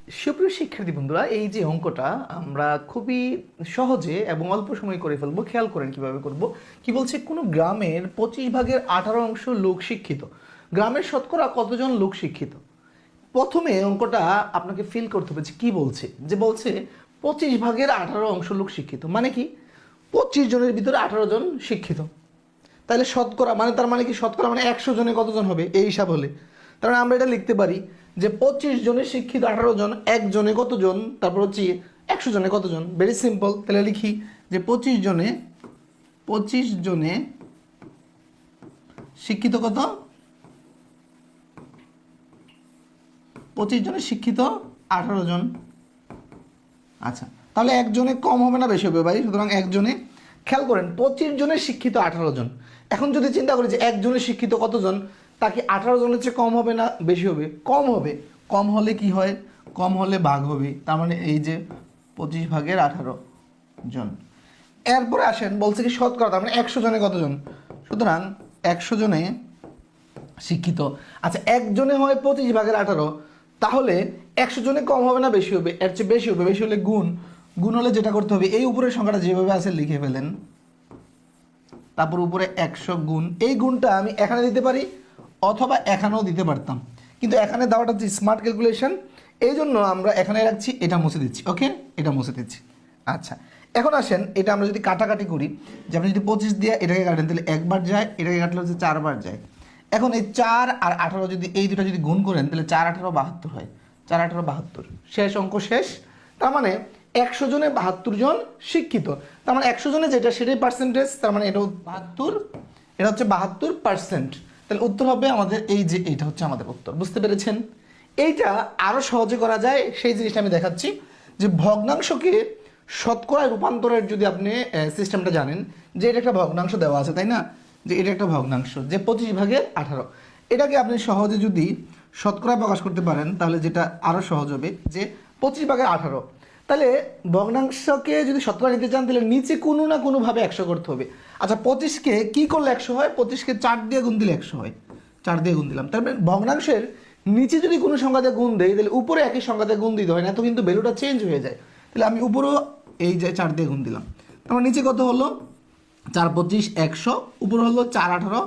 সুপ্রিয় শিক্ষার্থী বন্ধুরা, এই যে অঙ্কটা আমরা খুবই সহজে এবং অল্প সময়ে করে ফেলবো। খেয়াল করেন কিভাবে করব। কি বলছে, কোনো গ্রামের 25/18 লোক শিক্ষিত। গ্রামের শতকরা কতজন লোক শিক্ষিত? প্রথমে অঙ্কটা আপনাকে ফিল করতে হবে যে কি বলছে। যে বলছে 25/18 লোক শিক্ষিত, মানে কি 25 জনের ভিতরে 18 জন শিক্ষিত। তাহলে শতকরা মানে, তার মানে কি শতকরা মানে 100 জনে কতজন হবে এই হিসাব হলে। তার মানে আমরা এটা লিখতে পারি যে 25 জনে শিক্ষিত 18 জন, একজনে কতজন, তারপর হচ্ছে 100 জনে কতজন। Very simple. তাহলে লিখি যে 25 জনে শিক্ষিত কত? 25 জনে শিক্ষিত 18 জন। আচ্ছা, তাহলে একজনে কম হবে না বেশি হবে ভাই? সুতরাং একজনে, খেয়াল করেন 25 জনের শিক্ষিত 18 জন। এখন যদি চিন্তা করি যে একজনের শিক্ষিত কতজন, তা কি 18 জনের চেয়ে কম হবে না বেশি হবে? কম হবে। কম হলে কি হয়? কম হলে ভাগ হবে। তার মানে এই যে 25/18 জন। এরপরে আসেন, বলছে কি শতকরা, তার মানে 100 জনে কতজন। সুতরাং 100 জনে শিক্ষিত। আচ্ছা, একজনে হয় 25/18, তাহলে 100 জনে কম হবে না বেশি হবে? এর চেয়ে বেশি হবে। বেশি হলে গুণ, গুণ হলে যেটা করতে হবে, এই উপরের সংখ্যাটা যেভাবে আছে লিখে ফেলেন, তারপর উপরে 100 গুণ। এই গুণটা আমি এখানে দিতে পারি অথবা এখানেও দিতে পারতাম, কিন্তু এখানে দেওয়াটা হচ্ছে স্মার্ট ক্যালকুলেশন, এই জন্য আমরা এখানে রাখছি। এটা মুছে দিচ্ছি। ওকে, এটা মুছে দিচ্ছি। আচ্ছা, এখন আসেন, এটা আমরা যদি কাটাকাটি করি, যে আপনি যদি 25 দিয়ে এটাকে কাটেন তাহলে একবার যায়, এটাকে কাটলে হচ্ছে 4 বার যায়। এখন এই 4 আর 18 যদি এই দুটো যদি গুণ করেন তাহলে 4 18 72 হয়। 4 18 72, শেষ অঙ্ক শেষ। তার মানে 100 জনে 72 জন শিক্ষিত। তার মানে 100 জনে যেটা সেটাই পার্সেন্টেজ, তার মানে এটা 72, এটা হচ্ছে 72%। তাহলে উত্তর হবে আমাদের এই যে, এইটা হচ্ছে আমাদের উত্তর। বুঝতে পেরেছেন? এইটা আরও সহজে করা যায়, সেই জিনিসটা আমি দেখাচ্ছি। যে ভগ্নাংশকে শতকরায় রূপান্তরের যদি আপনি সিস্টেমটা জানেন, যে এটা একটা ভগ্নাংশ দেওয়া আছে, তাই না? যে এটা একটা ভগ্নাংশ, যে 25/18, এটাকে আপনি সহজে যদি শতকরায় প্রকাশ করতে পারেন তাহলে যেটা আরও সহজ হবে, যে 25/18। তাহলে ভগ্নাংশকে যদি শতকরা নিতে চান তাহলে নিচে কোনো না কোনোভাবে 100 করতে হবে। আচ্ছা, 25কে কী করলে 100 হয়? 25কে 4 দিয়ে গুণ দিলে 100 হয়। 4 দিয়ে গুণ দিলাম। তার মানে ভগ্নাংশের নিচে যদি কোনো সংখ্যাতে গুণ দেয় তাহলে উপরে একই সংখ্যাতে গুণ দিতে হয় না, তো কিন্তু ভ্যালুটা চেঞ্জ হয়ে যায়। তাহলে আমি উপরেও এই যে 4 দিয়ে গুণ দিলাম। তারপর নিচে কত হলো? 4 25 100, উপরে হলো 4 18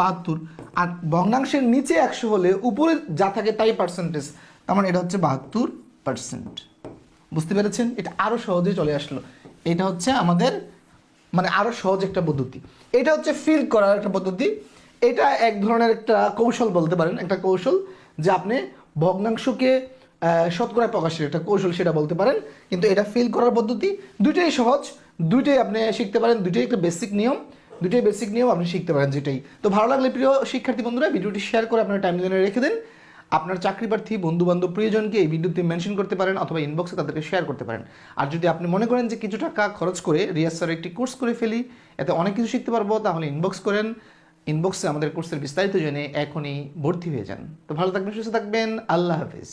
72। আর ভগ্নাংশের নিচে 100 হলে উপরে যা থাকে তাই পার্সেন্টেজ, তার মানে এটা হচ্ছে 72%। বুঝতে পেরেছেন? এটা আরও সহজে চলে আসলো। এটা হচ্ছে আমাদের মানে আরও সহজ একটা পদ্ধতি। এটা হচ্ছে ফিল করার একটা পদ্ধতি। এটা এক ধরনের একটা কৌশল বলতে পারেন, একটা কৌশল, যে আপনি ভগ্নাংশকে শতকরা প্রকাশের একটা কৌশল সেটা বলতে পারেন। কিন্তু এটা ফিল করার পদ্ধতি, দুইটাই সহজ, দুইটাই আপনি শিখতে পারেন, দুইটাই একটা বেসিক নিয়ম, দুইটাই বেসিক নিয়ম আপনি শিখতে পারেন যেটাই। তো ভালো লাগলে প্রিয় শিক্ষার্থী বন্ধুরা ভিডিওটি শেয়ার করে আপনার টাইমলাইনে রেখে দেন। আপনার চাকরি প্রার্থী বন্ধু বান্ধব প্রিয়জনকে এই ভিডিওতে মেনশন করতে পারেন অথবা ইনবক্সে তাদেরকে শেয়ার করতে পারেন। আর যদি আপনি মনে করেন যে কিছু টাকা খরচ করে রিয়াজ স্যারের একটি কোর্স করে ফেলি, এতে অনেক কিছু শিখতে পারবো, তাহলে ইনবক্স করেন। ইনবক্সে আমাদের কোর্সের বিস্তারিত জেনে এখনই ভর্তি হয়ে যান। তো ভালো থাকবেন, সুস্থ থাকবেন। আল্লাহ হাফিজ।